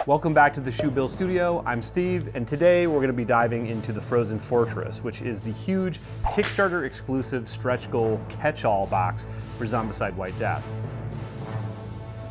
Welcome back to the Shoe Bill Studio. I'm Steve, and today we're going to be diving into the Frozen Fortress, which is the huge Kickstarter-exclusive stretch goal catch-all box for Zombicide White Death.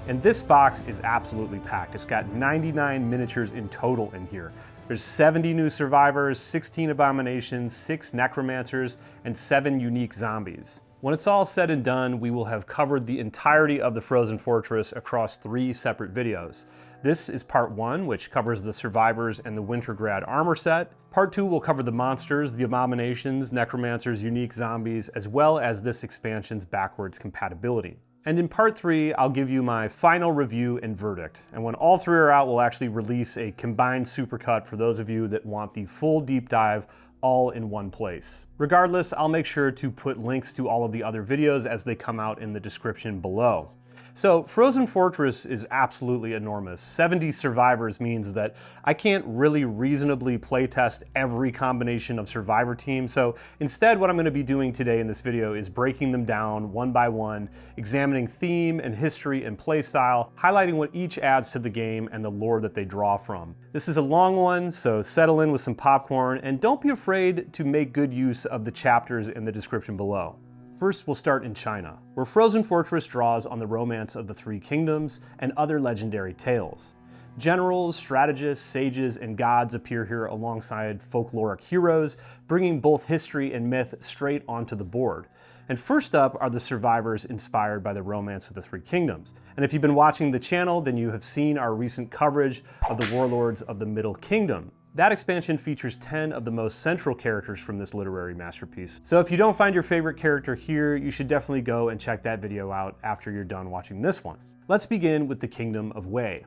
And this box is absolutely packed. It's got 99 miniatures in total in here. There's 70 new survivors, 16 abominations, 6 necromancers, and 7 unique zombies. When it's all said and done, we will have covered the entirety of the Frozen Fortress across 3 separate videos. This is part 1, which covers the survivors and the Wintergrad Armor Set. Part 2 will cover the monsters, the abominations, necromancers, unique zombies, as well as this expansion's backwards compatibility. And in part 3, I'll give you my final review and verdict. And when all 3 are out, we'll actually release a combined supercut for those of you that want the full deep dive all in one place. Regardless, I'll make sure to put links to all of the other videos as they come out in the description below. So Frozen Fortress is absolutely enormous. 70 survivors means that I can't really reasonably playtest every combination of survivor team. So instead, what I'm going to be doing today in this video is breaking them down one by one, examining theme and history and playstyle, highlighting what each adds to the game and the lore that they draw from. This is a long one, so settle in with some popcorn and don't be afraid to make good use of the chapters in the description below. First, we'll start in China, where Frozen Fortress draws on the romance of the Three Kingdoms and other legendary tales. Generals, strategists, sages, and gods appear here alongside folkloric heroes, bringing both history and myth straight onto the board. And first up are the survivors inspired by the romance of the Three Kingdoms. And if you've been watching the channel, then you have seen our recent coverage of the Warlords of the Middle Kingdom. That expansion features 10 of the most central characters from this literary masterpiece. So if you don't find your favorite character here, you should definitely go and check that video out after you're done watching this one. Let's begin with the Kingdom of Wei.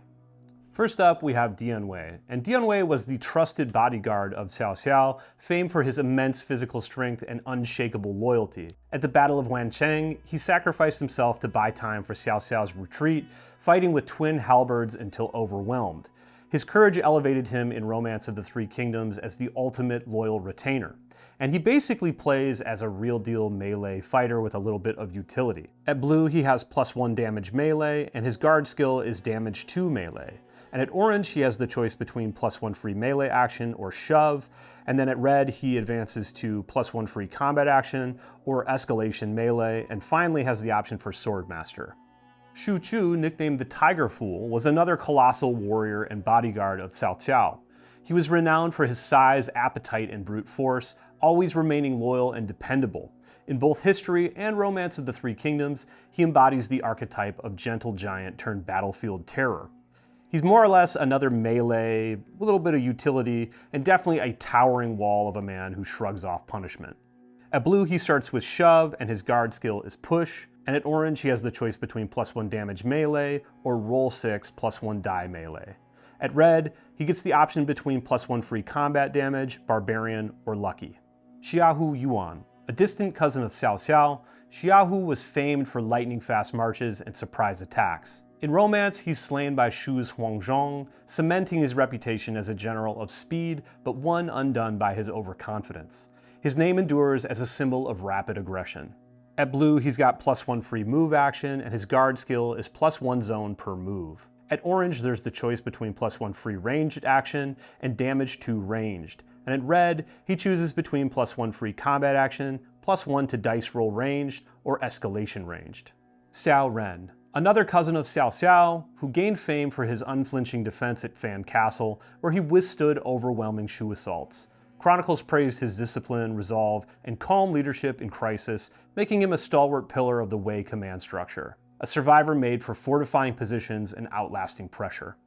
First up, we have Dian Wei. And Dian Wei was the trusted bodyguard of Cao Cao, famed for his immense physical strength and unshakable loyalty. At the Battle of Wancheng, he sacrificed himself to buy time for Cao Cao's retreat, fighting with twin halberds until overwhelmed. His courage elevated him in Romance of the Three Kingdoms as the ultimate loyal retainer. And he basically plays as a real-deal melee fighter with a little bit of utility. At blue, he has +1 damage melee, and his guard skill is damage 2 melee. And at orange, he has the choice between +1 free melee action or shove, and then at red, he advances to +1 free combat action or escalation melee, and finally has the option for Swordmaster. Shu Chu, nicknamed the Tiger Fool, was another colossal warrior and bodyguard of Cao Cao. He was renowned for his size, appetite, and brute force, always remaining loyal and dependable. In both history and Romance of the Three Kingdoms, he embodies the archetype of gentle giant turned battlefield terror. He's more or less another melee, a little bit of utility, and definitely a towering wall of a man who shrugs off punishment. At blue, he starts with shove, and his guard skill is push. And at orange, he has the choice between +1 damage melee or roll 6 +1 die melee. At red, he gets the option between +1 free combat damage, barbarian, or lucky. Xiaohu Yuan. A distant cousin of Cao Cao, Xiaohu was famed for lightning-fast marches and surprise attacks. In Romance, he's slain by Shu's Huangzhong, cementing his reputation as a general of speed, but one undone by his overconfidence. His name endures as a symbol of rapid aggression. At blue, he's got +1 free move action, and his guard skill is +1 zone per move. At orange, there's the choice between +1 free ranged action and damage 2 ranged. And at red, he chooses between +1 free combat action, +1 to dice roll ranged, or escalation ranged. Xiao Ren. Another cousin of Cao Cao, who gained fame for his unflinching defense at Fan Castle, where he withstood overwhelming Shu assaults. Chronicles praised his discipline, resolve, and calm leadership in crisis, making him a stalwart pillar of the Wei command structure. A survivor made for fortifying positions and outlasting pressure.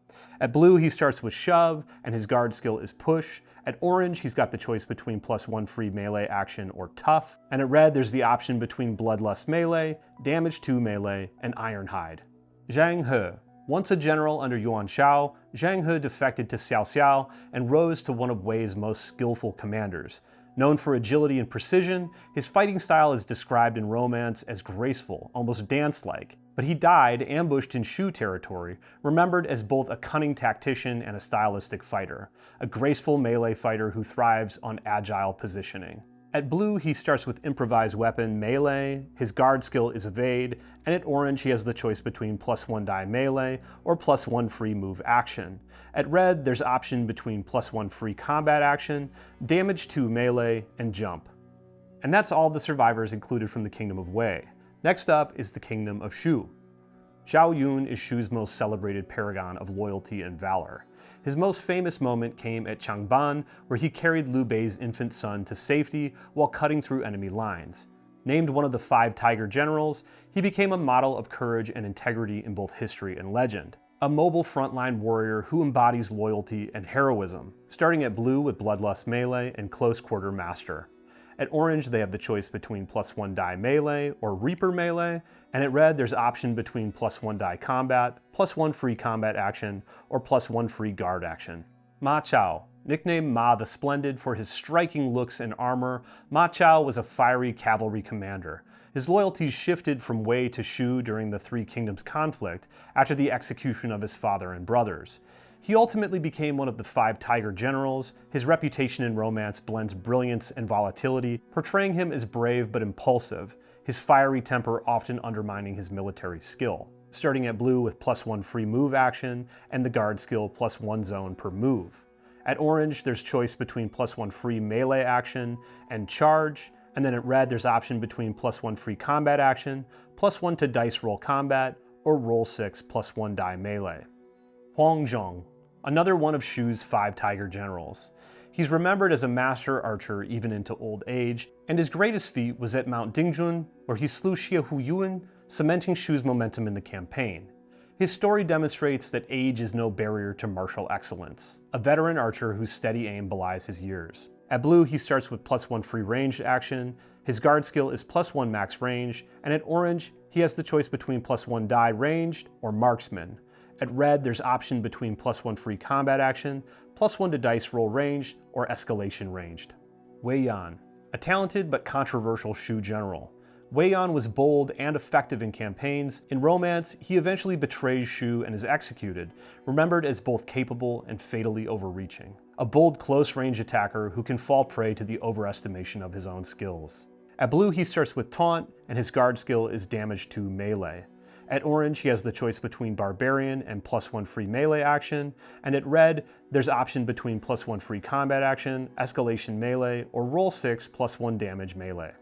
At blue, he starts with shove, and his guard skill is push. At orange, he's got the choice between +1 free melee action or tough. And at red, there's the option between bloodlust melee, damage 2 melee, and ironhide. Zhang He. Once a general under Yuan Shao, Zhang He defected to Cao Cao and rose to one of Wei's most skillful commanders. Known for agility and precision, his fighting style is described in Romance as graceful, almost dance-like. But he died ambushed in Shu territory, remembered as both a cunning tactician and a stylistic fighter, a graceful melee fighter who thrives on agile positioning. At blue, he starts with improvised weapon melee, his guard skill is evade, and at orange he has the choice between +1 die melee or +1 free move action. At red, there's option between +1 free combat action, damage 2 melee, and jump. And that's all the survivors included from the Kingdom of Wei. Next up is the Kingdom of Shu. Zhao Yun is Shu's most celebrated paragon of loyalty and valor. His most famous moment came at Changban, where he carried Liu Bei's infant son to safety while cutting through enemy lines. Named one of the 5 Tiger Generals, he became a model of courage and integrity in both history and legend. A mobile frontline warrior who embodies loyalty and heroism, starting at blue with Bloodlust Melee and Close Quarter Master. At orange, they have the choice between +1 die melee or Reaper melee, and at red, there's option between +1 die combat, +1 free combat action, or +1 free guard action. Ma Chao, nicknamed Ma the Splendid for his striking looks and armor, Ma Chao was a fiery cavalry commander. His loyalties shifted from Wei to Shu during the Three Kingdoms conflict after the execution of his father and brothers. He ultimately became one of the 5 Tiger Generals. His reputation in romance blends brilliance and volatility, portraying him as brave but impulsive, his fiery temper often undermining his military skill. Starting at blue with +1 free move action and the guard skill +1 zone per move. At orange, there's choice between +1 free melee action and charge, and then at red, there's option between +1 free combat action, +1 to dice roll combat, or roll 6 +1 die melee. Huang Zhong, another one of Shu's 5 Tiger Generals. He's remembered as a master archer even into old age, and his greatest feat was at Mount Dingjun, where he slew Xie Huyuan, cementing Shu's momentum in the campaign. His story demonstrates that age is no barrier to martial excellence, a veteran archer whose steady aim belies his years. At blue, he starts with +1 free ranged action, his guard skill is +1 max range, and at orange, he has the choice between +1 die ranged or marksman. At red, there's option between +1 free combat action, +1 to dice roll ranged, or escalation ranged. Wei Yan, a talented but controversial Shu general. Wei Yan was bold and effective in campaigns. In romance, he eventually betrays Shu and is executed, remembered as both capable and fatally overreaching. A bold close-range attacker who can fall prey to the overestimation of his own skills. At blue, he starts with taunt, and his guard skill is damage 2 melee. At orange, he has the choice between Barbarian and +1 free melee action, and at red, there's option between +1 free combat action, escalation melee, or roll 6 +1 damage melee.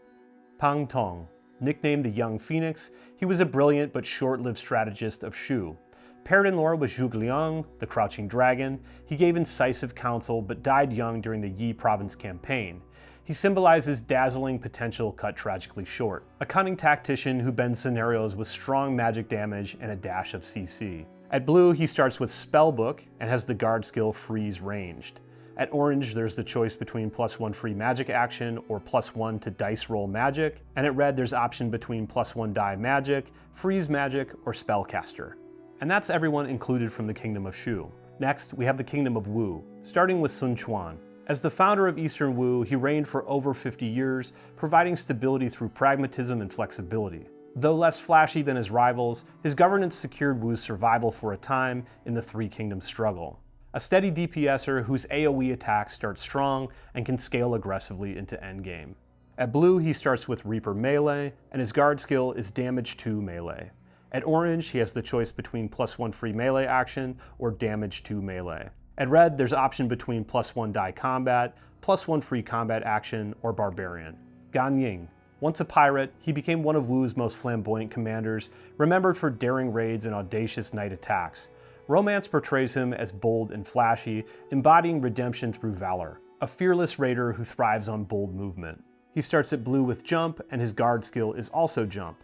Pang Tong, nicknamed the Young Phoenix, he was a brilliant but short-lived strategist of Shu. Paired in lore with Zhuge Liang, the Crouching Dragon, he gave incisive counsel but died young during the Yi province campaign. He symbolizes dazzling potential cut tragically short, a cunning tactician who bends scenarios with strong magic damage and a dash of CC. At blue, he starts with Spellbook and has the guard skill Freeze Ranged. At orange, there's the choice between +1 free magic action or +1 to dice roll magic, and at red, there's option between +1 die magic, freeze magic, or spellcaster. And that's everyone included from the Kingdom of Shu. Next, we have the Kingdom of Wu, starting with Sun Quan. As the founder of Eastern Wu, he reigned for over 50 years, providing stability through pragmatism and flexibility. Though less flashy than his rivals, his governance secured Wu's survival for a time in the Three Kingdoms struggle. A steady DPSer whose AoE attacks start strong and can scale aggressively into endgame. At blue, he starts with Reaper melee, and his guard skill is damage 2 melee. At orange, he has the choice between +1 free melee action or damage 2 melee. At red, there's option between +1 die combat, +1 free combat action, or barbarian. Gan Ying. Once a pirate, he became one of Wu's most flamboyant commanders, remembered for daring raids and audacious night attacks. Romance portrays him as bold and flashy, embodying redemption through valor, a fearless raider who thrives on bold movement. He starts at blue with jump, and his guard skill is also jump.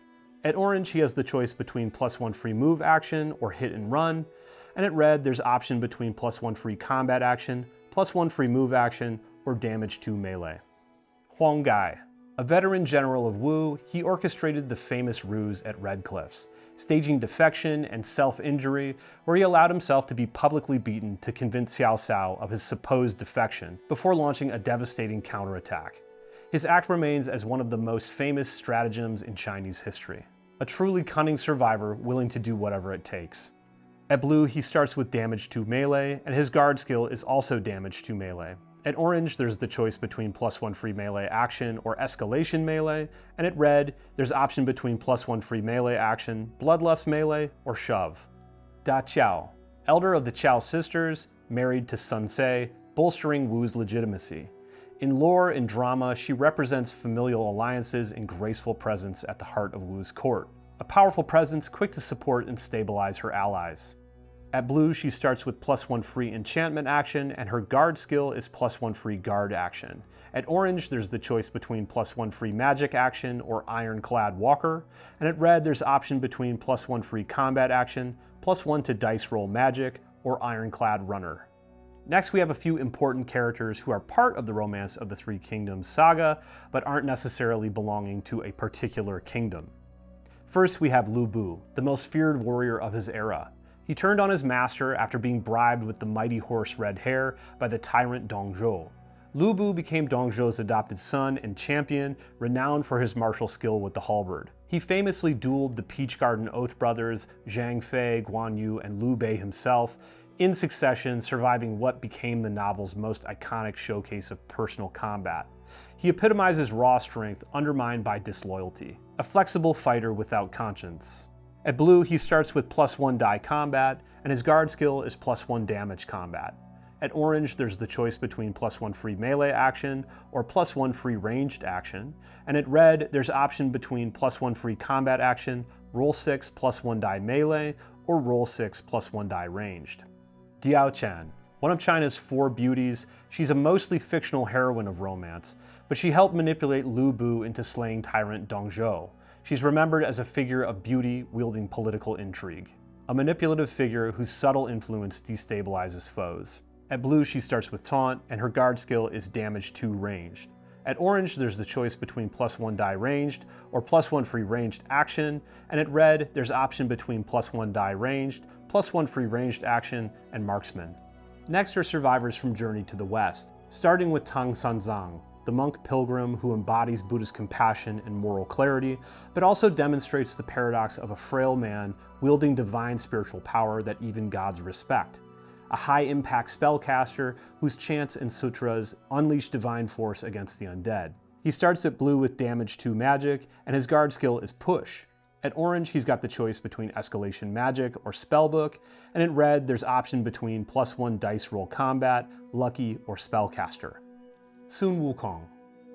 At orange, he has the choice between +1 free move action or hit and run, and at red, there's option between +1 free combat action, +1 free move action, or damage 2 melee. Huang Gai. A veteran general of Wu, he orchestrated the famous ruse at Red Cliffs, staging defection and self-injury, where he allowed himself to be publicly beaten to convince Xiao Cao of his supposed defection, before launching a devastating counterattack. His act remains as one of the most famous stratagems in Chinese history. A truly cunning survivor willing to do whatever it takes. At blue, he starts with damage 2 melee, and his guard skill is also damage 2 melee. At orange, there's the choice between +1 free melee action or escalation melee, and at red, there's option between +1 free melee action, bloodlust melee, or shove. Da Qiao, elder of the Qiao sisters, married to Sun Ce, bolstering Wu's legitimacy. In lore and drama, she represents familial alliances and graceful presence at the heart of Wu's court. A powerful presence quick to support and stabilize her allies. At blue, she starts with +1 free enchantment action, and her guard skill is +1 free guard action. At orange, there's the choice between +1 free magic action or ironclad walker, and at red, there's option between +1 free combat action, +1 to dice roll magic, or ironclad runner. Next, we have a few important characters who are part of the Romance of the Three Kingdoms saga, but aren't necessarily belonging to a particular kingdom. First, we have Lu Bu, the most feared warrior of his era. He turned on his master after being bribed with the mighty horse Red Hair by the tyrant Dong Zhuo. Lu Bu became Dong Zhuo's adopted son and champion, renowned for his martial skill with the halberd. He famously dueled the Peach Garden Oath brothers, Zhang Fei, Guan Yu, and Liu Bei himself, in succession, surviving what became the novel's most iconic showcase of personal combat. He epitomizes raw strength undermined by disloyalty, a flexible fighter without conscience. At blue, he starts with +1 die combat, and his guard skill is +1 damage combat. At orange, there's the choice between +1 free melee action or +1 free ranged action, and at red, there's option between +1 free combat action, roll 6 +1 die melee, or roll 6 +1 die ranged. Diao Chan, one of China's 4 beauties, she's a mostly fictional heroine of romance, but she helped manipulate Lu Bu into slaying tyrant Dong Zhuo. She's remembered as a figure of beauty wielding political intrigue, a manipulative figure whose subtle influence destabilizes foes. At blue, she starts with taunt, and her guard skill is damage 2 ranged. At orange, there's the choice between +1 die ranged or +1 free ranged action, and at red, there's option between +1 die ranged, +1 free ranged action, and marksman. Next are survivors from Journey to the West, starting with Tang Sanzang, the monk pilgrim who embodies Buddhist compassion and moral clarity, but also demonstrates the paradox of a frail man wielding divine spiritual power that even gods respect. A high-impact spellcaster whose chants and sutras unleash divine force against the undead. He starts at blue with damage 2 magic, and his guard skill is push. At orange, he's got the choice between escalation magic or spellbook, and at red, there's option between +1 dice roll combat, lucky, or spellcaster. Sun Wukong.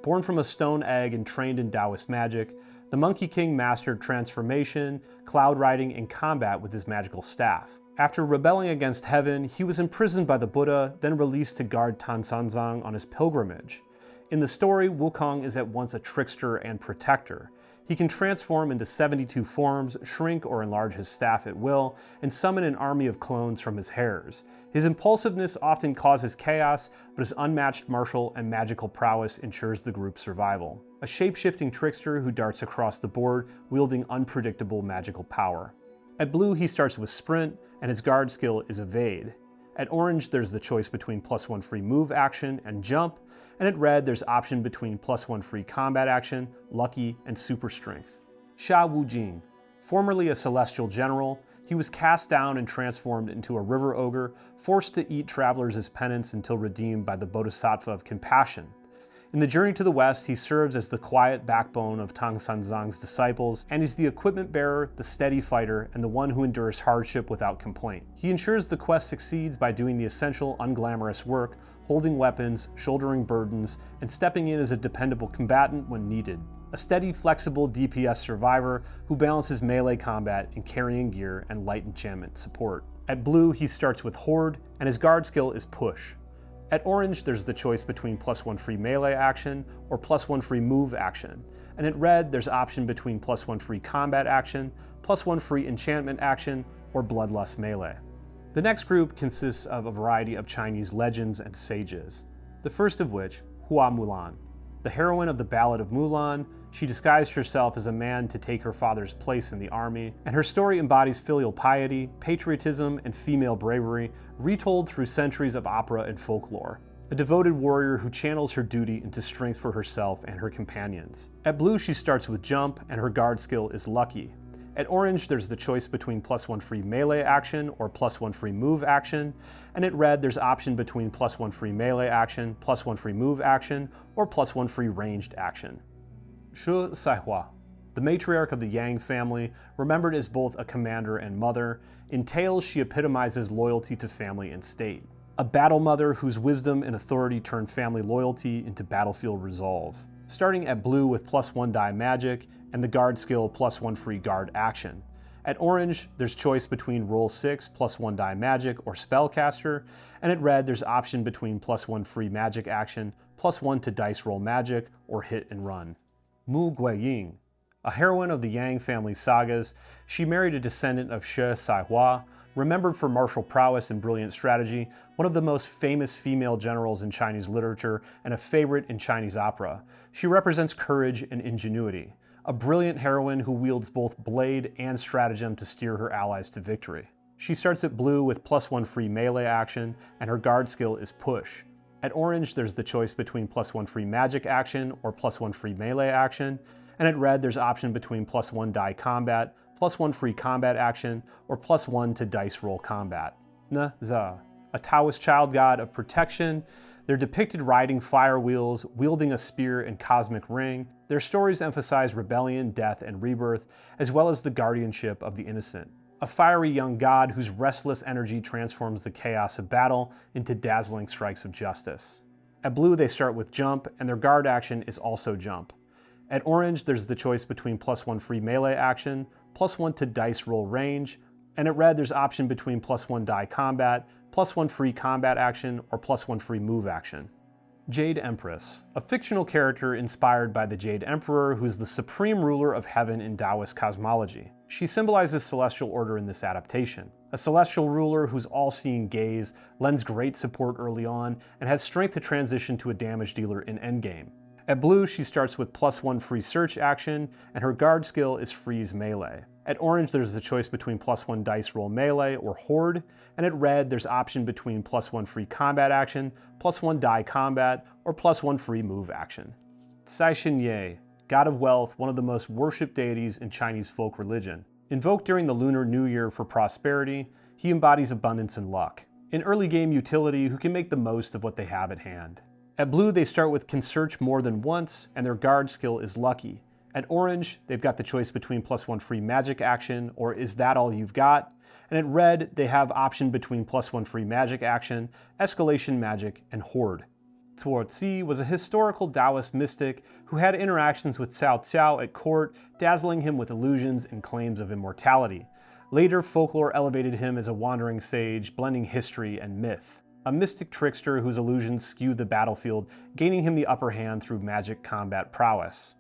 Born from a stone egg and trained in Taoist magic, the Monkey King mastered transformation, cloud riding, and combat with his magical staff. After rebelling against heaven, he was imprisoned by the Buddha, then released to guard Tan Sanzang on his pilgrimage. In the story, Wukong is at once a trickster and protector. He can transform into 72 forms, shrink or enlarge his staff at will, and summon an army of clones from his hairs. His impulsiveness often causes chaos, but his unmatched martial and magical prowess ensures the group's survival. A shape-shifting trickster who darts across the board, wielding unpredictable magical power. At blue, he starts with sprint, and his guard skill is evade. At orange, there's the choice between +1 free move action and jump, and at red, there's option between +1 free combat action, lucky, and super strength. Sha Wujing. Formerly a celestial general, he was cast down and transformed into a river ogre, forced to eat travelers as penance until redeemed by the Bodhisattva of compassion. In the Journey to the West, he serves as the quiet backbone of Tang Sanzang's disciples, and he's the equipment bearer, the steady fighter, and the one who endures hardship without complaint. He ensures the quest succeeds by doing the essential, unglamorous work, holding weapons, shouldering burdens, and stepping in as a dependable combatant when needed. A steady, flexible DPS survivor who balances melee combat and carrying gear and light enchantment support. At blue, he starts with Horde, and his guard skill is Push. At orange, there's the choice between +1 free melee action or +1 free move action. And at red, there's option between +1 free combat action, +1 free enchantment action, or bloodlust melee. The next group consists of a variety of Chinese legends and sages. The first of which, Hua Mulan. The heroine of the Ballad of Mulan, she disguised herself as a man to take her father's place in the army, and her story embodies filial piety, patriotism, and female bravery, retold through centuries of opera and folklore. A devoted warrior who channels her duty into strength for herself and her companions. At blue, she starts with jump, and her guard skill is lucky. At orange, there's the choice between +1 free melee action or +1 free move action, and at red, there's option between +1 free melee action, +1 free move action, or +1 free ranged action. Shi Saihua, the matriarch of the Yang family, remembered as both a commander and mother. In tales, she epitomizes loyalty to family and state. A battle mother whose wisdom and authority turn family loyalty into battlefield resolve. Starting at blue with +1 die magic, and the guard skill +1 free guard action. At orange, there's choice between roll 6 +1 die magic or spellcaster, and at red, there's option between +1 free magic action, +1 to dice roll magic, or hit and run. Mu Guiying, a heroine of the Yang family sagas, she married a descendant of Shi Saihua, remembered for martial prowess and brilliant strategy, one of the most famous female generals in Chinese literature, and a favorite in Chinese opera. She represents courage and ingenuity. A brilliant heroine who wields both blade and stratagem to steer her allies to victory. She starts at blue with +1 free melee action, and her guard skill is push. At orange, there's the choice between +1 free magic action or +1 free melee action, and at red, there's option between +1 die combat, +1 free combat action, or +1 to dice roll combat. Na-za, a Taoist child god of protection. They're depicted riding fire wheels, wielding a spear and cosmic ring. Their stories emphasize rebellion, death, and rebirth, as well as the guardianship of the innocent. A fiery young god whose restless energy transforms the chaos of battle into dazzling strikes of justice. At blue, they start with jump, and their guard action is also jump. At orange, there's the choice between +1 free melee action, +1 to dice roll range, and at red, there's option between +1 die combat, +1 free combat action, or +1 free move action. Jade Empress, a fictional character inspired by the Jade Emperor, who is the supreme ruler of heaven in Taoist cosmology. She symbolizes celestial order in this adaptation. A celestial ruler whose all-seeing gaze lends great support early on and has strength to transition to a damage dealer in endgame. At blue, she starts with +1 free search action, and her guard skill is freeze melee. At orange, there's the choice between +1 dice roll melee or horde, and at red, there's option between +1 free combat action, +1 die combat, or +1 free move action. Cai Xinye, god of wealth, one of the most worshipped deities in Chinese folk religion. Invoked during the Lunar New Year for prosperity, he embodies abundance and luck. An early game utility who can make the most of what they have at hand. At blue, they start with can search more than once, and their guard skill is lucky. At orange, they've got the choice between +1 free magic action or is that all you've got? And at red, they have option between +1 free magic action, escalation magic, and horde. Tuozi was a historical Taoist mystic who had interactions with Cao Cao at court, dazzling him with illusions and claims of immortality. Later, folklore elevated him as a wandering sage, blending history and myth. A mystic trickster whose illusions skewed the battlefield, gaining him the upper hand through magic combat prowess.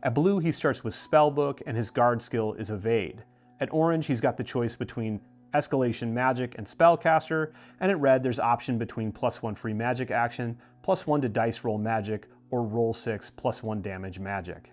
At blue, he starts with Spellbook, and his guard skill is Evade. At orange, he's got the choice between Escalation Magic and Spellcaster, and at red, there's option between +1 free magic action, +1 to dice roll magic, or roll 6 +1 damage magic.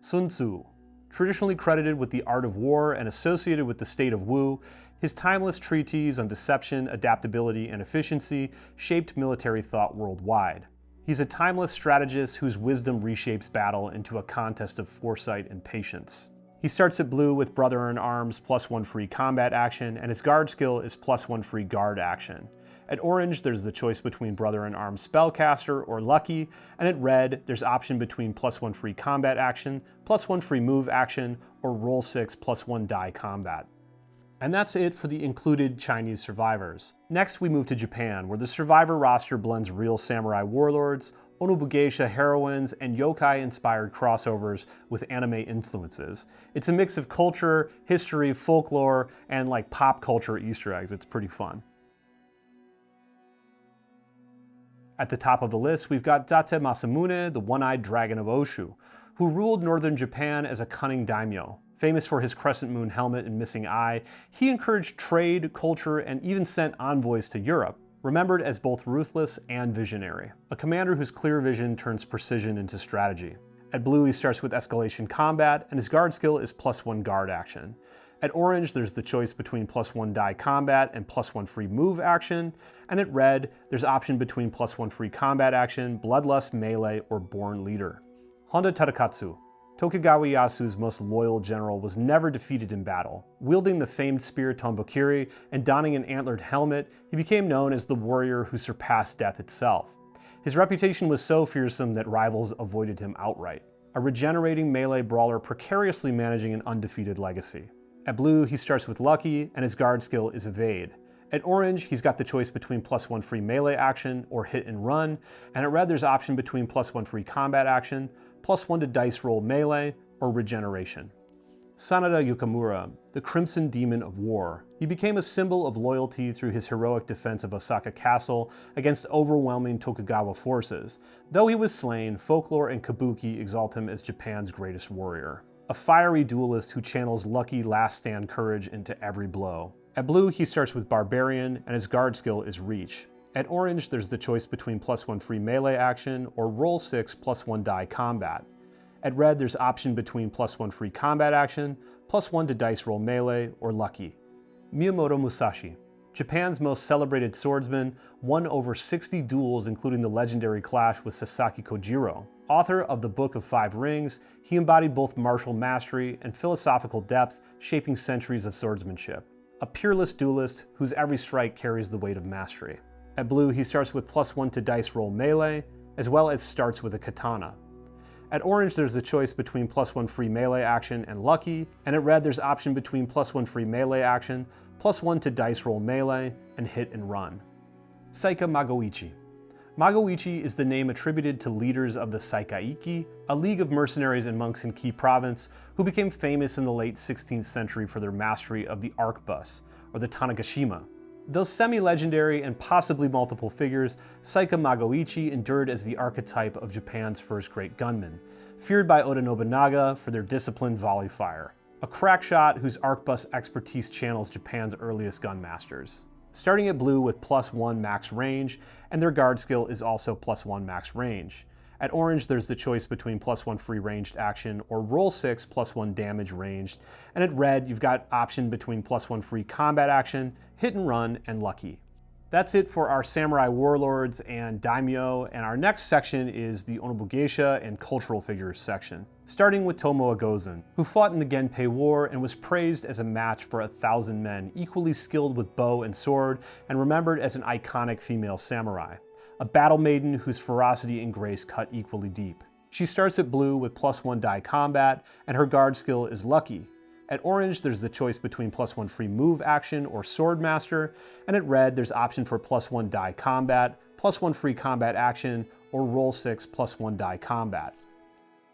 Sun Tzu, traditionally credited with the art of war and associated with the state of Wu, his timeless treatise on deception, adaptability, and efficiency shaped military thought worldwide. He's a timeless strategist whose wisdom reshapes battle into a contest of foresight and patience. He starts at blue with Brother in Arms +1 free combat action, and his guard skill is +1 free guard action. At orange, there's the choice between Brother in Arms Spellcaster or Lucky, and at red, there's option between +1 free combat action, +1 free move action, or roll 6 +1 die combat. And that's it for the included Chinese survivors. Next, we move to Japan, where the survivor roster blends real samurai warlords, Onna-bugeisha heroines, and yokai-inspired crossovers with anime influences. It's a mix of culture, history, folklore, and like pop culture Easter eggs. It's pretty fun. At the top of the list, we've got Date Masamune, the one-eyed dragon of Oshu, who ruled northern Japan as a cunning daimyo. Famous for his crescent moon helmet and missing eye, he encouraged trade, culture, and even sent envoys to Europe, remembered as both ruthless and visionary. A commander whose clear vision turns precision into strategy. At blue, he starts with escalation combat, and his guard skill is +1 guard action. At orange, there's the choice between +1 die combat and +1 free move action, and at red, there's option between +1 free combat action, bloodlust melee, or born leader. Honda Tadakatsu, Tokugawa Ieyasu's most loyal general was never defeated in battle. Wielding the famed spear Tombokiri and donning an antlered helmet, he became known as the warrior who surpassed death itself. His reputation was so fearsome that rivals avoided him outright. A regenerating melee brawler precariously managing an undefeated legacy. At blue, he starts with Lucky, and his guard skill is Evade. At orange, he's got the choice between +1 free melee action or hit and run, and at red there's option between +1 free combat action, +1 to dice roll melee, or regeneration. Sanada Yukamura, the Crimson Demon of War. He became a symbol of loyalty through his heroic defense of Osaka Castle against overwhelming Tokugawa forces. Though he was slain, folklore and kabuki exalt him as Japan's greatest warrior. A fiery duelist who channels lucky last stand courage into every blow. At blue, he starts with Barbarian, and his guard skill is Reach. At orange, there's the choice between +1 free melee action or roll 6 +1 die combat. At red, there's option between +1 free combat action, +1 to dice roll melee, or Lucky. Miyamoto Musashi, Japan's most celebrated swordsman, won over 60 duels including the legendary clash with Sasaki Kojiro. Author of the Book of Five Rings, he embodied both martial mastery and philosophical depth, shaping centuries of swordsmanship. A peerless duelist whose every strike carries the weight of mastery. At blue, he starts with +1 to dice roll melee, as well as starts with a katana. At orange, there's a choice between +1 free melee action and Lucky, and at red, there's option between +1 free melee action, +1 to dice roll melee, and hit and run. Saika Magoichi. Magoichi is the name attributed to leaders of the Saikaiki, a league of mercenaries and monks in Ki province who became famous in the late 16th century for their mastery of the arquebus, or the Tanegashima. Though semi-legendary and possibly multiple figures, Saika Magoichi endured as the archetype of Japan's first great gunmen, feared by Oda Nobunaga for their disciplined volley fire. A crack shot whose arquebus expertise channels Japan's earliest gunmasters. Starting at blue with +1 max range, and their guard skill is also +1 max range. At orange, there's the choice between +1 free ranged action or roll 6 +1 damage ranged, and at red, you've got option between +1 free combat action, hit and run, and Lucky. That's it for our Samurai Warlords and Daimyo, and our next section is the Onna-bugeisha and cultural figures section. Starting with Tomoe Gozen, who fought in the Genpei War and was praised as a match for 1,000 men, equally skilled with bow and sword, and remembered as an iconic female samurai. A battle maiden whose ferocity and grace cut equally deep. She starts at blue with +1 die combat, and her guard skill is Lucky. At orange, there's the choice between +1 free move action or sword master, and at red, there's option for +1 die combat, +1 free combat action, or roll 6 +1 die combat.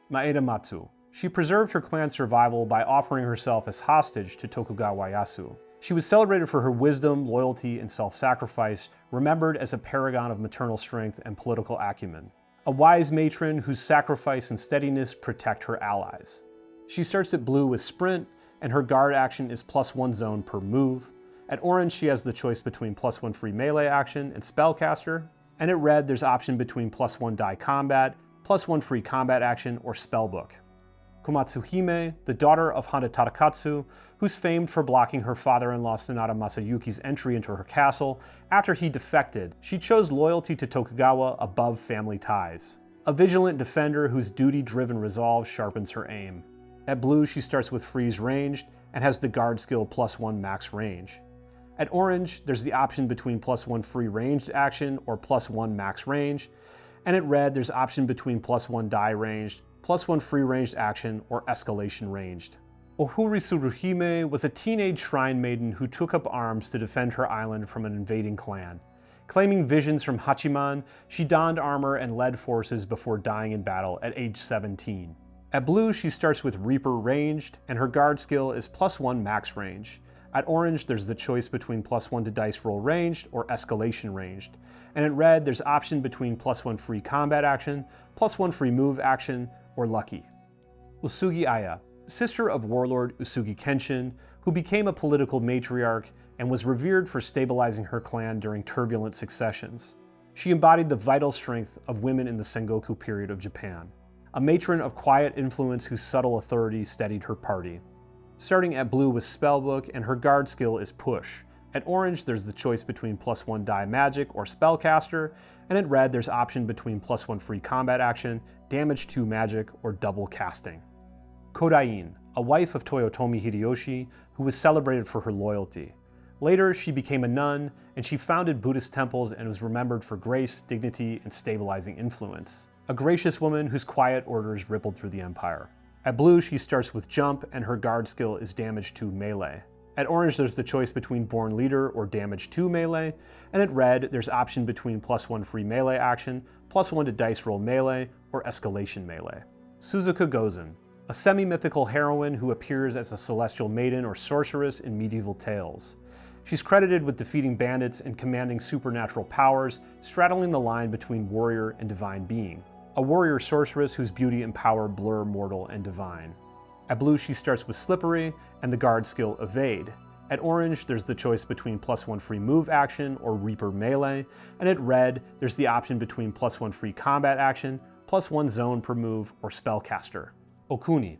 Maeda Matsu. She preserved her clan's survival by offering herself as hostage to Tokugawa Ieyasu. She was celebrated for her wisdom, loyalty, and self-sacrifice, remembered as a paragon of maternal strength and political acumen. A wise matron whose sacrifice and steadiness protect her allies. She starts at blue with sprint, and her guard action is +1 zone per move. At orange, she has the choice between +1 free melee action and spellcaster, and at red, there's option between +1 die combat, +1 free combat action, or spellbook. Komatsu Hime, the daughter of Handa Tadakatsu, who's famed for blocking her father-in-law Sanada Masayuki's entry into her castle after he defected, she chose loyalty to Tokugawa above family ties. A vigilant defender whose duty-driven resolve sharpens her aim. At blue, she starts with freeze ranged and has the guard skill +1 max range. At orange, there's the option between +1 free ranged action or +1 max range, and at red, there's option between +1 die ranged, +1 free ranged action, or escalation ranged. Ohuri Tsuruhime was a teenage shrine maiden who took up arms to defend her island from an invading clan. Claiming visions from Hachiman, she donned armor and led forces before dying in battle at age 17. At blue, she starts with Reaper ranged, and her guard skill is +1 max range. At orange, there's the choice between +1 to dice roll ranged or escalation ranged. And at red, there's option between +1 free combat action, +1 free move action, or Lucky. Usugi Aya, sister of warlord Usugi Kenshin, who became a political matriarch and was revered for stabilizing her clan during turbulent successions. She embodied the vital strength of women in the Sengoku period of Japan. A matron of quiet influence whose subtle authority steadied her party. Starting at blue with Spellbook, and her guard skill is Push. At orange, there's the choice between +1 die magic or spellcaster, and at red, there's option between +1 free combat action, damage 2 magic, or double casting. Kodain, a wife of Toyotomi Hideyoshi, who was celebrated for her loyalty. Later, she became a nun, and she founded Buddhist temples and was remembered for grace, dignity, and stabilizing influence. A gracious woman whose quiet orders rippled through the empire. At blue, she starts with jump, and her guard skill is damage 2 melee. At orange, there's the choice between Born Leader or damage 2 melee, and at red, there's option between +1 free melee action, +1 to dice roll melee, or escalation melee. Suzuka Gozen, a semi-mythical heroine who appears as a celestial maiden or sorceress in medieval tales. She's credited with defeating bandits and commanding supernatural powers, straddling the line between warrior and divine being. A warrior sorceress whose beauty and power blur mortal and divine. At blue, she starts with Slippery and the guard skill Evade. At orange, there's the choice between +1 free move action or Reaper melee, and at red, there's the option between +1 free combat action, +1 zone per move, or Spellcaster. Okuni.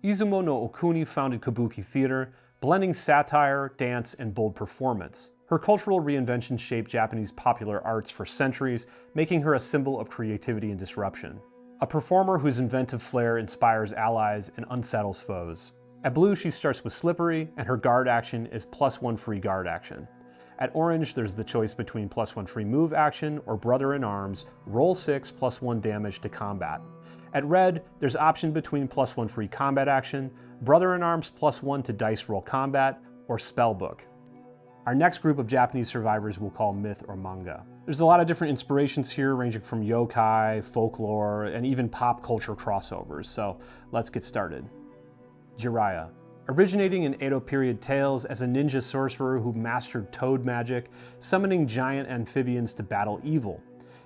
Izumo no Okuni founded Kabuki theater, blending satire, dance, and bold performance. Her cultural reinvention shaped Japanese popular arts for centuries, making her a symbol of creativity and disruption. A performer whose inventive flair inspires allies and unsettles foes. At blue, she starts with Slippery, and her guard action is +1 free guard action. At orange, there's the choice between +1 free move action or Brother in Arms, roll 6 +1 damage to combat. At red, there's option between +1 free combat action, Brother in Arms +1 to dice roll combat, or Spellbook. Our next group of Japanese survivors we'll call myth or manga. There's a lot of different inspirations here, ranging from yokai, folklore, and even pop culture crossovers, so let's get started. Jiraiya. Originating in Edo period tales as a ninja sorcerer who mastered toad magic, summoning giant amphibians to battle evil.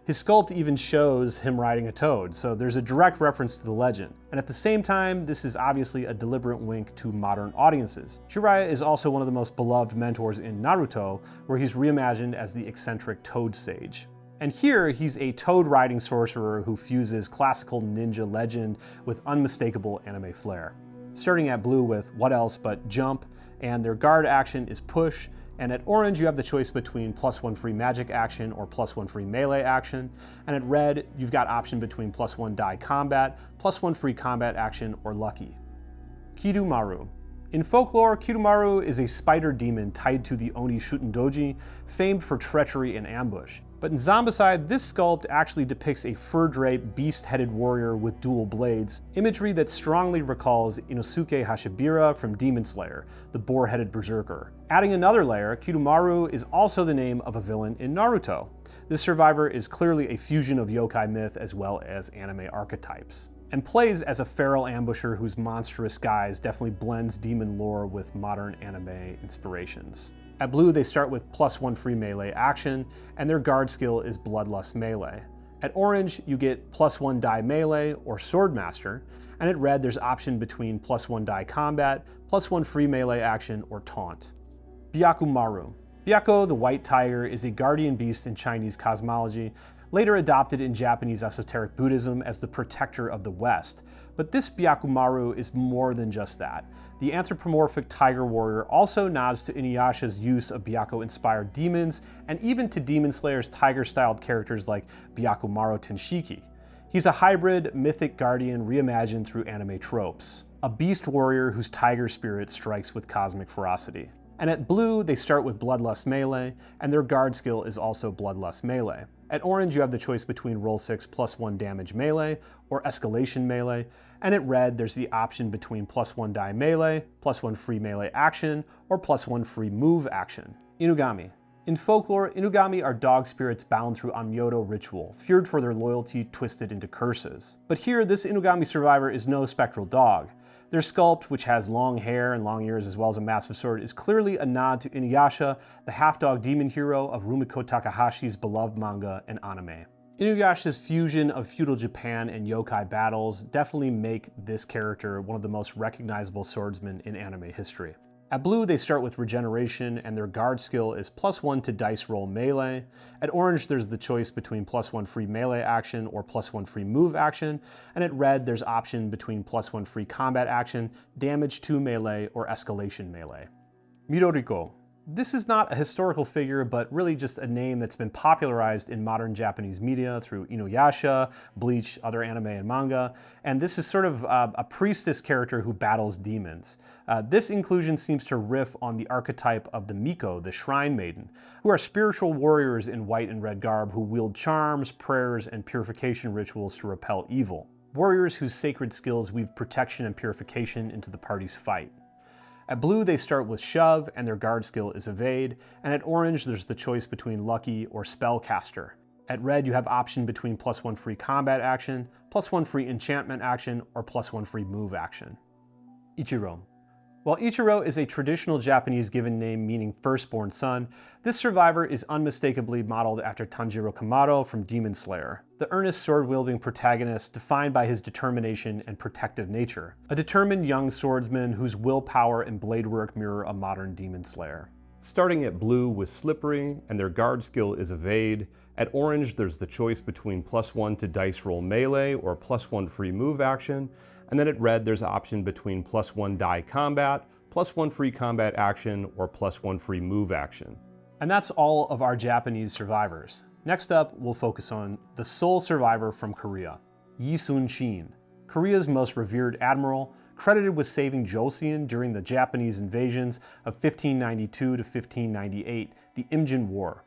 His sculpt even shows him riding a toad, so there's a direct reference to the legend. And at the same time, this is obviously a deliberate wink to modern audiences. Jiraiya is also one of the most beloved mentors in Naruto, where he's reimagined as the eccentric toad sage. And here, he's a toad-riding sorcerer who fuses classical ninja legend with unmistakable anime flair. Starting at blue with what else but jump, and their guard action is push, and at orange you have the choice between +1 free magic action or +1 free melee action, and at red you've got option between +1 die combat, +1 free combat action, or lucky. Kirumaru. In folklore, Kirumaru is a spider demon tied to the Oni Shutendoji, famed for treachery and ambush. But in Zombicide, this sculpt actually depicts a fur-draped, beast-headed warrior with dual blades, imagery that strongly recalls Inosuke Hashibira from Demon Slayer, the boar-headed berserker. Adding another layer, Kirumaru is also the name of a villain in Naruto. This survivor is clearly a fusion of yokai myth as well as anime archetypes, and plays as a feral ambusher whose monstrous guise definitely blends demon lore with modern anime inspirations. At blue, they start with +1 free melee action, and their guard skill is Bloodlust melee. At orange, you get +1 die melee or Swordmaster, and at red, there's option between +1 die combat, +1 free melee action, or taunt. Byakumaru. Byakko, the white tiger, is a guardian beast in Chinese cosmology, later adopted in Japanese esoteric Buddhism as the protector of the West. But this Byakumaru is more than just that. The anthropomorphic tiger warrior also nods to Inuyasha's use of Byakko-inspired demons, and even to Demon Slayer's tiger-styled characters like Byakumaru Tenshiki. He's a hybrid, mythic guardian reimagined through anime tropes. A beast warrior whose tiger spirit strikes with cosmic ferocity. And at blue, they start with Bloodlust melee, and their guard skill is also Bloodlust melee. At orange, you have the choice between roll 6 +1 damage melee or escalation melee, and at red, there's the option between +1 die melee, +1 free melee action, or +1 free move action. Inugami. In folklore, Inugami are dog spirits bound through Onmyodo ritual, feared for their loyalty twisted into curses. But here, this Inugami survivor is no spectral dog. Their sculpt, which has long hair and long ears as well as a massive sword, is clearly a nod to Inuyasha, the half-dog demon hero of Rumiko Takahashi's beloved manga and anime. Inuyasha's fusion of feudal Japan and yokai battles definitely make this character one of the most recognizable swordsmen in anime history. At blue, they start with regeneration, and their guard skill is +1 to dice roll melee. At orange, there's the choice between +1 free melee action or +1 free move action, and at red, there's option between +1 free combat action, damage 2 melee, or escalation melee. Midoriko. This is not a historical figure, but really just a name that's been popularized in modern Japanese media through Inuyasha, Bleach, other anime and manga, and this is sort of a priestess character who battles demons. This inclusion seems to riff on the archetype of the Miko, the Shrine Maiden, who are spiritual warriors in white and red garb who wield charms, prayers, and purification rituals to repel evil. Warriors whose sacred skills weave protection and purification into the party's fight. At blue, they start with Shove, and their guard skill is Evade, and at orange, there's the choice between Lucky or Spellcaster. At red, you have option between +1 free combat action, +1 free enchantment action, or +1 free move action. Ichiro. While Ichiro is a traditional Japanese given name meaning firstborn son, this survivor is unmistakably modeled after Tanjiro Kamado from Demon Slayer, the earnest sword-wielding protagonist defined by his determination and protective nature, a determined young swordsman whose willpower and blade work mirror a modern Demon Slayer. Starting at blue with Slippery, and their guard skill is Evade. At orange, there's the choice between +1 to dice roll melee or +1 free move action, and then at red, there's option between +1 die combat, +1 free combat action, or +1 free move action. And that's all of our Japanese survivors. Next up, we'll focus on the sole survivor from Korea, Yi Sun-shin, Korea's most revered admiral, credited with saving Joseon during the Japanese invasions of 1592 to 1598, the Imjin War.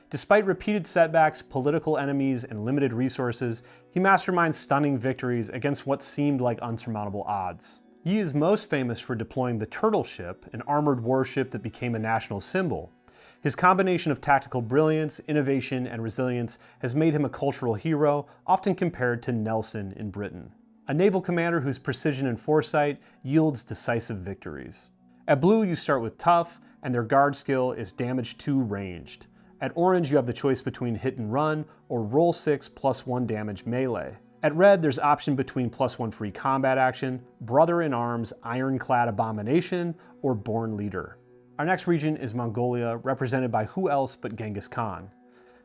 Despite repeated setbacks, political enemies, and limited resources, he masterminds stunning victories against what seemed like unsurmountable odds. Yi is most famous for deploying the Turtle Ship, an armored warship that became a national symbol. His combination of tactical brilliance, innovation, and resilience has made him a cultural hero, often compared to Nelson in Britain. A naval commander whose precision and foresight yields decisive victories. At blue, you start with Tough, and their guard skill is Damage 2 ranged. At orange, you have the choice between Hit and Run or Roll 6 +1 damage melee. At red, there's option between +1 free combat action, Brother in Arms, Ironclad Abomination, or Born Leader. Our next region is Mongolia, represented by who else but Genghis Khan.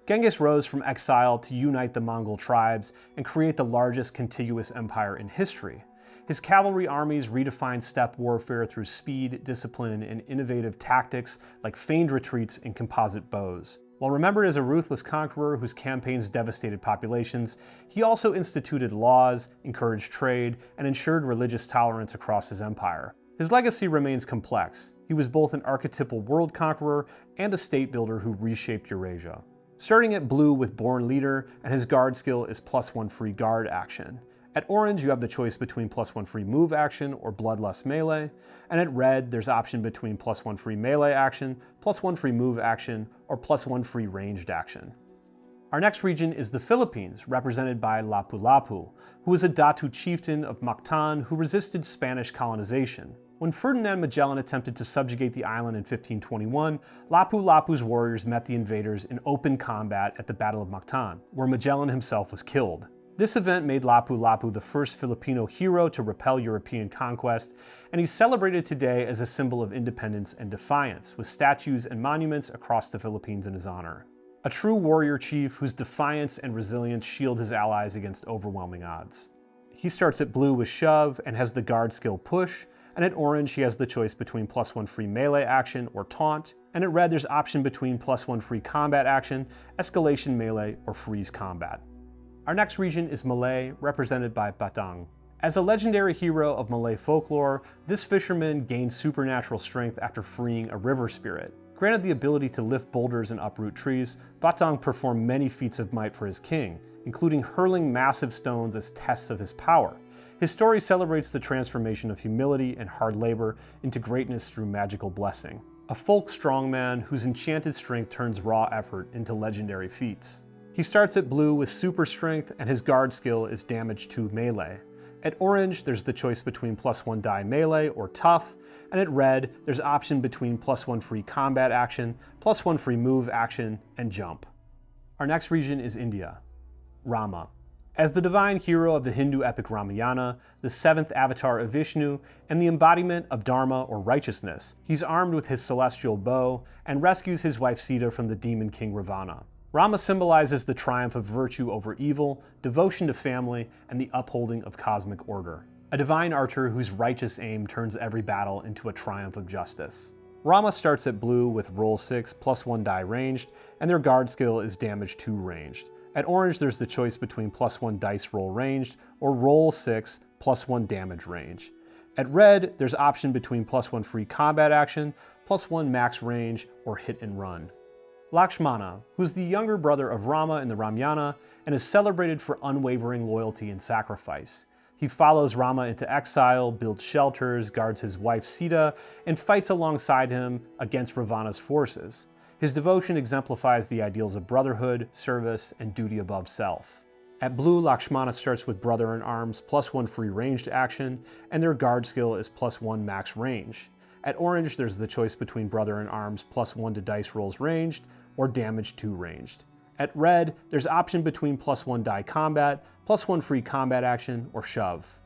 Genghis rose from exile to unite the Mongol tribes and create the largest contiguous empire in history. His cavalry armies redefined steppe warfare through speed, discipline, and innovative tactics like feigned retreats and composite bows. While remembered as a ruthless conqueror whose campaigns devastated populations, he also instituted laws, encouraged trade, and ensured religious tolerance across his empire. His legacy remains complex. He was both an archetypal world conqueror and a state builder who reshaped Eurasia. Starting at blue with Born Leader, and his guard skill is +1 free guard action. At orange, you have the choice between +1 free move action or Bloodlust melee, and at red, there's option between +1 free melee action, +1 free move action, or +1 free ranged action. Our next region is the Philippines, represented by Lapu-Lapu, who was a Datu chieftain of Mactan who resisted Spanish colonization. When Ferdinand Magellan attempted to subjugate the island in 1521, Lapu-Lapu's warriors met the invaders in open combat at the Battle of Mactan, where Magellan himself was killed. This event made Lapu-Lapu the first Filipino hero to repel European conquest, and he's celebrated today as a symbol of independence and defiance, with statues and monuments across the Philippines in his honor. A true warrior chief whose defiance and resilience shield his allies against overwhelming odds. He starts at blue with Shove and has the guard skill Push, and at orange he has the choice between +1 free melee action or Taunt, and at red there's option between +1 free combat action, Escalation melee, or Freeze combat. Our next region is Malay, represented by Batang. As a legendary hero of Malay folklore, this fisherman gained supernatural strength after freeing a river spirit. Granted the ability to lift boulders and uproot trees, Batang performed many feats of might for his king, including hurling massive stones as tests of his power. His story celebrates the transformation of humility and hard labor into greatness through magical blessing. A folk strongman whose enchanted strength turns raw effort into legendary feats. He starts at blue with super strength, and his guard skill is Damage 2 melee. At orange, there's the choice between +1 die melee or Tough, and at red, there's option between +1 free combat action, +1 free move action, and jump. Our next region is India. Rama. As the divine hero of the Hindu epic Ramayana, the seventh avatar of Vishnu, and the embodiment of Dharma or righteousness, he's armed with his celestial bow and rescues his wife Sita from the demon king Ravana. Rama symbolizes the triumph of virtue over evil, devotion to family, and the upholding of cosmic order. A divine archer whose righteous aim turns every battle into a triumph of justice. Rama starts at blue with roll 6 +1 die ranged, and their guard skill is damage 2 ranged. At orange, there's the choice between +1 dice roll ranged or roll 6 +1 damage range. At red, there's option between +1 free combat action, +1 max range, or hit and run. Lakshmana, who's the younger brother of Rama in the Ramayana and is celebrated for unwavering loyalty and sacrifice. He follows Rama into exile, builds shelters, guards his wife Sita, and fights alongside him against Ravana's forces. His devotion exemplifies the ideals of brotherhood, service, and duty above self. At blue, Lakshmana starts with Brother in Arms +1 free ranged action, and their guard skill is +1 max range. At orange, there's the choice between Brother in Arms +1 to dice rolls ranged, or damage 2 ranged. At red, there's option between +1 die combat, +1 free combat action, or shove.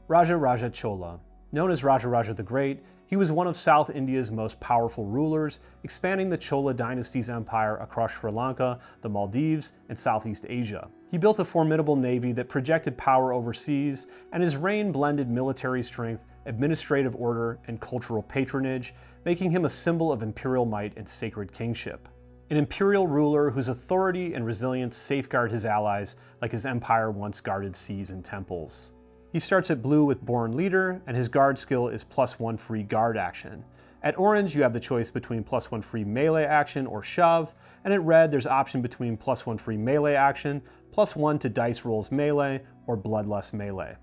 Raja Chola. Known as Raja the Great, he was one of South India's most powerful rulers, expanding the Chola dynasty's empire across Sri Lanka, the Maldives, and Southeast Asia. He built a formidable navy that projected power overseas, and his reign blended military strength, administrative order, and cultural patronage, making him a symbol of imperial might and sacred kingship. An imperial ruler whose authority and resilience safeguard his allies like his empire once guarded seas and temples. He starts at blue with Born Leader, and his guard skill is +1 free guard action. At orange, you have the choice between +1 free melee action or shove, and at red, there's option between +1 free melee action, +1 to dice rolls melee, or bloodlust melee.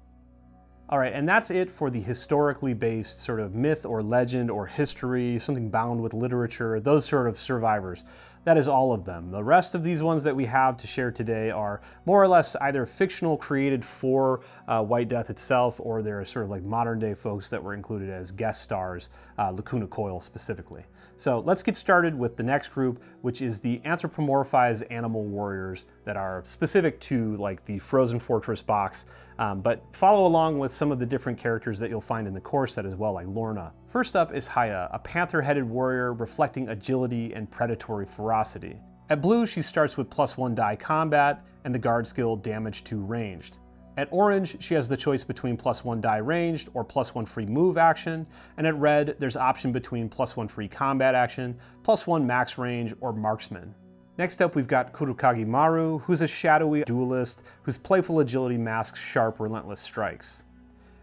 All right, and that's it for the historically based sort of myth or legend or history, something bound with literature, those sort of survivors. That is all of them. The rest of these ones that we have to share today are more or less either fictional created for White Death itself, or they're sort of like modern day folks that were included as guest stars, Lacuna Coil specifically. So let's get started with the next group, which is the anthropomorphized animal warriors that are specific to like the Frozen Fortress box, but follow along with some of the different characters that you'll find in the core set as well, like Lorna. First up is Haya, a panther-headed warrior reflecting agility and predatory ferocity. At blue, she starts with +1 die combat and the guard skill damage 2 ranged. At orange, she has the choice between +1 die ranged or +1 free move action, and at red, there's option between +1 free combat action, +1 max range, or marksman. Next up, we've got Kurukagi Maru, who's a shadowy duelist whose playful agility masks sharp, relentless strikes.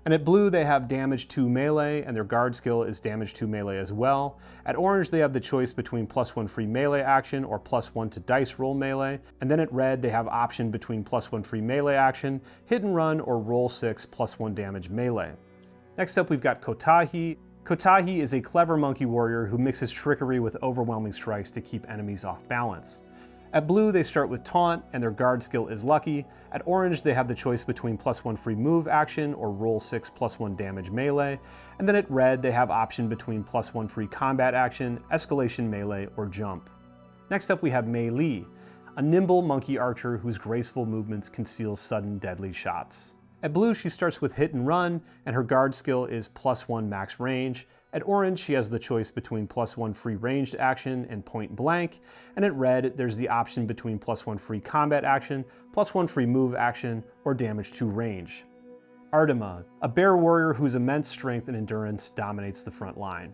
And at blue, they have damage 2 melee, and their guard skill is damage 2 melee as well. At orange, they have the choice between +1 free melee action or +1 to dice roll melee. And then at red, they have option between +1 free melee action, hit and run, or roll 6 +1 damage melee. Next up, we've got Kotahi. Kotahi is a clever monkey warrior who mixes trickery with overwhelming strikes to keep enemies off balance. At blue, they start with Taunt, and their guard skill is Lucky. At orange, they have the choice between +1 free move action or roll 6 +1 damage melee. And then at red, they have option between +1 free combat action, escalation melee, or jump. Next up, we have Mei Li, a nimble monkey archer whose graceful movements conceal sudden deadly shots. At blue, she starts with hit and run, and her guard skill is +1 max range. At orange, she has the choice between +1 free ranged action and point blank, and at red, there's the option between +1 free combat action, +1 free move action, or damage 2 range. Ardema, a bear warrior whose immense strength and endurance dominates the front line.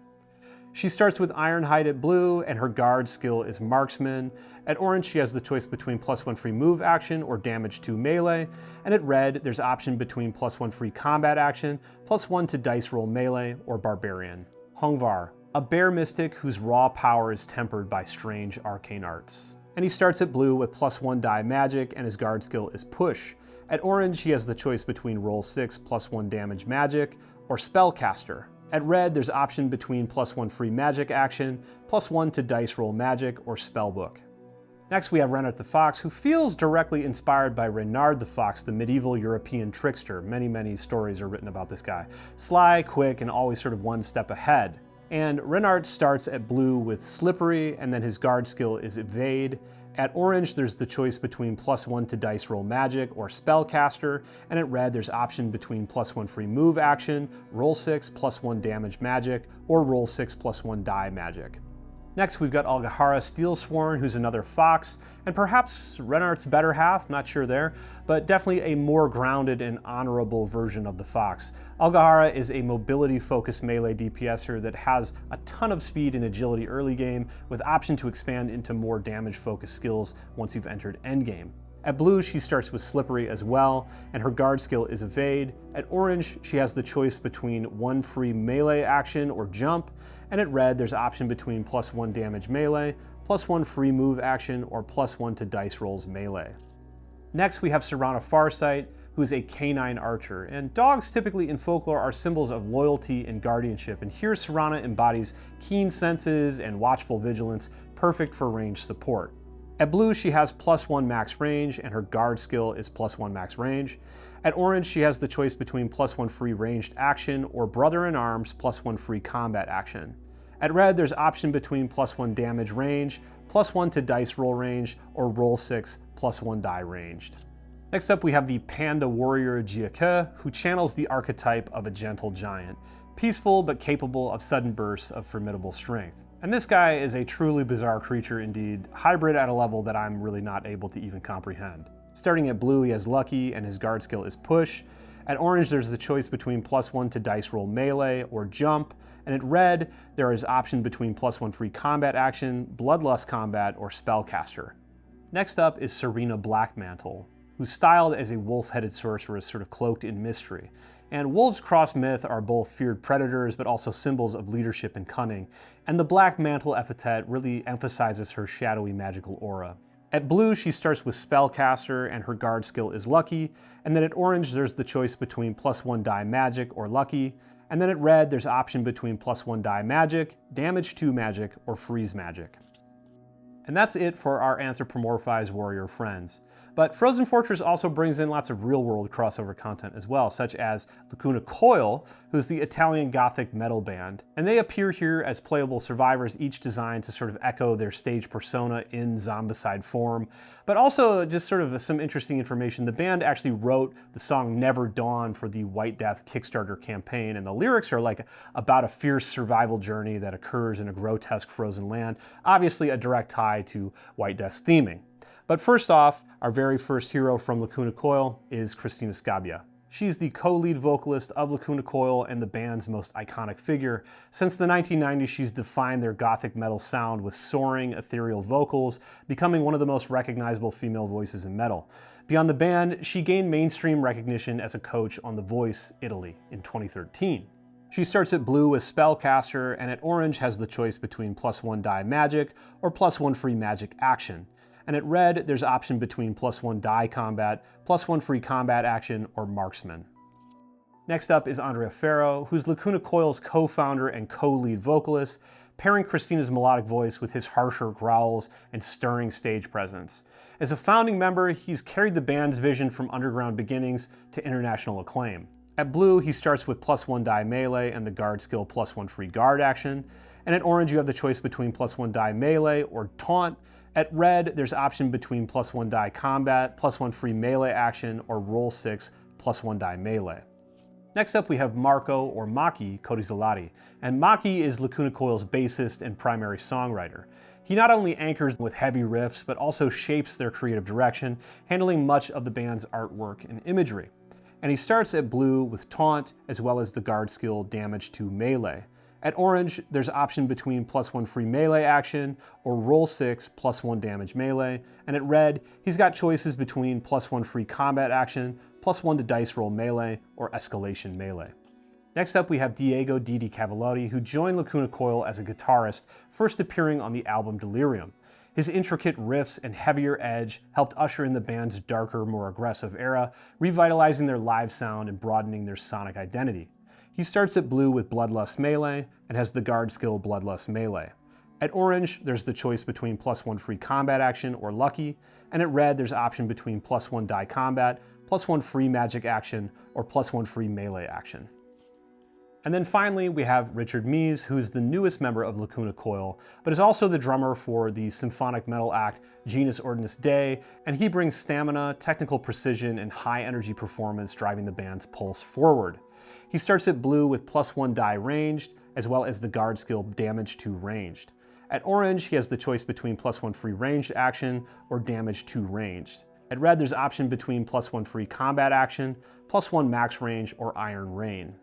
She starts with Ironhide at blue, and her guard skill is Marksman. At orange, she has the choice between +1 free move action or damage 2 melee, and at red, there's option between +1 free combat action, +1 to dice roll melee, or Barbarian. Hongvar, a bear mystic whose raw power is tempered by strange arcane arts. And he starts at blue with +1 die magic, and his guard skill is Push. At orange, he has the choice between roll 6 +1 damage magic, or Spellcaster. At red, there's option between +1 free magic action, +1 to dice roll magic, or Spellbook. Next, we have Renard the Fox, who feels directly inspired by Renard the Fox, the medieval European trickster. Many stories are written about this guy. Sly, quick, and always sort of one step ahead. And Renard starts at blue with Slippery, and then his guard skill is Evade. At orange, there's the choice between +1 to dice roll magic or Spellcaster, and at red, there's option between +1 free move action, roll 6 +1 damage magic, or roll 6 +1 die magic. Next, we've got Algahara Steelsworn, who's another fox, and perhaps Renart's better half, not sure there, but definitely a more grounded and honorable version of the fox. Algahara is a mobility-focused melee DPSer that has a ton of speed and agility early game, with option to expand into more damage-focused skills once you've entered endgame. At blue, she starts with Slippery as well, and her guard skill is Evade. At orange, she has the choice between 1 free melee action or jump, and at red, there's option between +1 damage melee, +1 free move action, or +1 to dice rolls melee. Next, we have Serana Farsight, who is a canine archer, and dogs typically in folklore are symbols of loyalty and guardianship, and here Serana embodies keen senses and watchful vigilance, perfect for ranged support. At blue, she has +1 max range, and her guard skill is +1 max range. At orange, she has the choice between +1 free ranged action or Brother in Arms +1 free combat action. At red, there's option between +1 damage range, +1 to dice roll range, or roll 6 +1 die ranged. Next up, we have the Panda Warrior Jiake, who channels the archetype of a gentle giant, peaceful but capable of sudden bursts of formidable strength. And this guy is a truly bizarre creature indeed, hybrid at a level that I'm really not able to even comprehend. Starting at blue, he has Lucky, and his guard skill is Push. At orange, there's the choice between +1 to dice roll melee or jump. And at red, there is option between +1 free combat action, Bloodlust combat, or Spellcaster. Next up is Serena Blackmantle, who's styled as a wolf-headed sorceress sort of cloaked in mystery. And wolves cross myth are both feared predators, but also symbols of leadership and cunning. And the Black Mantle epithet really emphasizes her shadowy magical aura. At blue, she starts with Spellcaster, and her guard skill is Lucky. And then at orange, there's the choice between +1 die magic or Lucky. And then at red, there's option between +1 die magic, damage 2 magic, or freeze magic. And that's it for our anthropomorphized warrior friends. But Frozen Fortress also brings in lots of real-world crossover content as well, such as Lacuna Coil, who's the Italian Gothic metal band. And they appear here as playable survivors, each designed to sort of echo their stage persona in Zombicide form. But also, just sort of some interesting information, the band actually wrote the song Never Dawn for the White Death Kickstarter campaign, and the lyrics are like about a fierce survival journey that occurs in a grotesque frozen land, obviously a direct tie to White Death's theming. But first off, our very first hero from Lacuna Coil is Cristina Scabbia. She's the co-lead vocalist of Lacuna Coil and the band's most iconic figure. Since the 1990s, she's defined their gothic metal sound with soaring, ethereal vocals, becoming one of the most recognizable female voices in metal. Beyond the band, she gained mainstream recognition as a coach on The Voice Italy in 2013. She starts at blue with Spellcaster, and at orange has the choice between +1 die magic or +1 free magic action. And at red, there's option between +1 die combat, +1 free combat action, or marksman. Next up is Andrea Ferro, who's Lacuna Coil's co-founder and co-lead vocalist, pairing Christina's melodic voice with his harsher growls and stirring stage presence. As a founding member, he's carried the band's vision from underground beginnings to international acclaim. At blue, he starts with +1 die melee and the guard skill +1 free guard action. And at orange, you have the choice between +1 die melee or taunt. At red, there's option between +1 die combat, +1 free melee action, or roll 6 +1 die melee. Next up, we have Marco, or Maki, Codizolati. And Maki is Lacuna Coil's bassist and primary songwriter. He not only anchors with heavy riffs, but also shapes their creative direction, handling much of the band's artwork and imagery. And he starts at blue with taunt, as well as the guard skill damage 2 melee. At orange, there's option between +1 free melee action or roll 6 +1 damage melee. And at red, he's got choices between +1 free combat action, +1 to dice roll melee, or escalation melee. Next up, we have Diego Didi Cavalotti, who joined Lacuna Coil as a guitarist, first appearing on the album Delirium. His intricate riffs and heavier edge helped usher in the band's darker, more aggressive era, revitalizing their live sound and broadening their sonic identity. He starts at blue with Bloodlust melee and has the guard skill Bloodlust melee. At orange, there's the choice between +1 free combat action or Lucky, and at red, there's option between +1 die combat, +1 free magic action, or +1 free melee action. And then finally, we have Richard Mies, who is the newest member of Lacuna Coil, but is also the drummer for the symphonic metal act Genus Ordinus Dei, and he brings stamina, technical precision, and high energy performance driving the band's pulse forward. He starts at blue with +1 die ranged, as well as the guard skill damage 2 ranged. At orange, he has the choice between +1 free ranged action or damage 2 ranged. At red, there's option between +1 free combat action, +1 max range, or Iron Rain.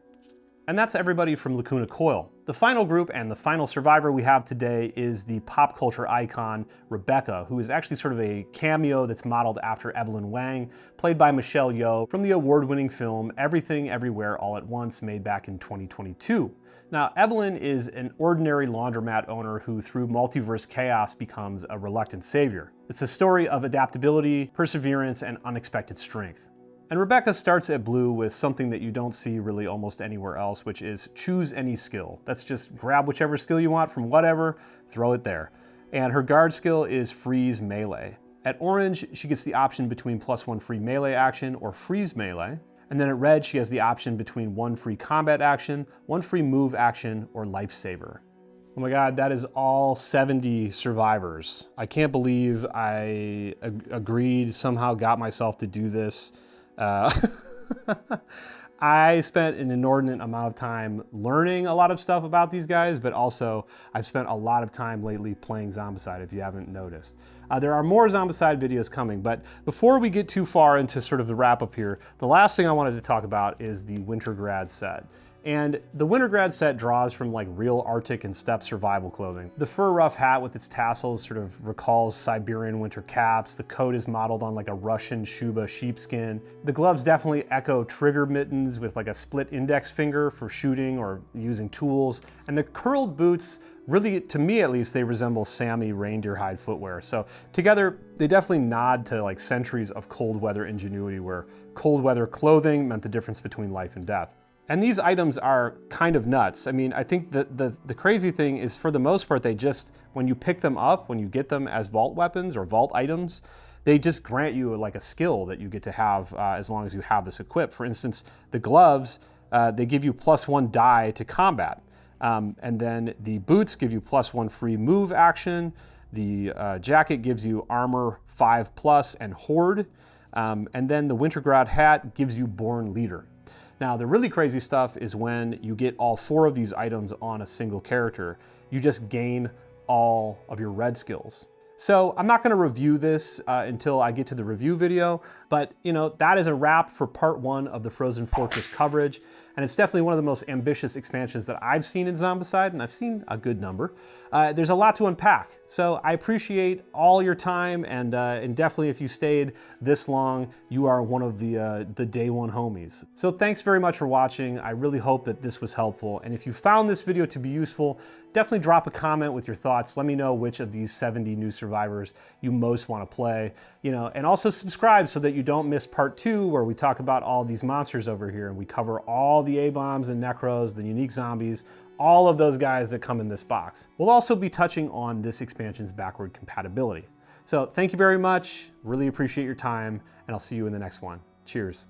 And that's everybody from Lacuna Coil. The final group and the final survivor we have today is the pop culture icon Rebecca, who is actually sort of a cameo that's modeled after Evelyn Wang, played by Michelle Yeoh from the award-winning film Everything Everywhere All at Once, made back in 2022. Now, Evelyn is an ordinary laundromat owner who, through multiverse chaos, becomes a reluctant savior. It's a story of adaptability, perseverance, and unexpected strength. And Rebecca starts at blue with something that you don't see really almost anywhere else, which is choose any skill. That's just grab whichever skill you want from whatever, throw it there. And her guard skill is freeze melee. At orange, she gets the option between +1 free melee action or freeze melee. And then at red, she has the option between 1 free combat action, 1 free move action, or lifesaver. Oh my God, that is all 70 survivors. I can't believe I agreed, somehow got myself to do this. I spent an inordinate amount of time learning a lot of stuff about these guys, but also I've spent a lot of time lately playing Zombicide, if you haven't noticed. There are more Zombicide videos coming, but before we get too far into sort of the wrap up here, the last thing I wanted to talk about is the Wintergrad set. And the Wintergrad set draws from like real Arctic and steppe survival clothing. The fur ruff hat with its tassels sort of recalls Siberian winter caps. The coat is modeled on like a Russian Shuba sheepskin. The gloves definitely echo trigger mittens with like a split index finger for shooting or using tools. And the curled boots, really, to me at least, they resemble Sami reindeer hide footwear. So together, they definitely nod to like centuries of cold weather ingenuity where cold weather clothing meant the difference between life and death. And these items are kind of nuts. I mean, I think the crazy thing is, for the most part, they just, when you pick them up, when you get them as vault weapons or vault items, they just grant you like a skill that you get to have as long as you have this equipped. For instance, the gloves, they give you +1 die to combat. And then the boots give you +1 free move action. The jacket gives you armor 5+ and horde. And then the Wintergrad hat gives you born leader. Now, the really crazy stuff is when you get all 4 of these items on a single character, you just gain all of your red skills. So I'm not gonna review this until I get to the review video, but you know, that is a wrap for part 1 of the Frozen Fortress coverage. And it's definitely one of the most ambitious expansions that I've seen in Zombicide, and I've seen a good number. There's a lot to unpack. So I appreciate all your time, and definitely if you stayed this long, you are one of the day one homies. So thanks very much for watching. I really hope that this was helpful. And if you found this video to be useful, definitely drop a comment with your thoughts. Let me know which of these 70 new survivors you most want to play. You know, and also subscribe so that you don't miss part 2, where we talk about all these monsters over here and we cover all the A-bombs and necros, the unique zombies, all of those guys that come in this box. We'll also be touching on this expansion's backward compatibility. So thank you very much, really appreciate your time, and I'll see you in the next one. Cheers.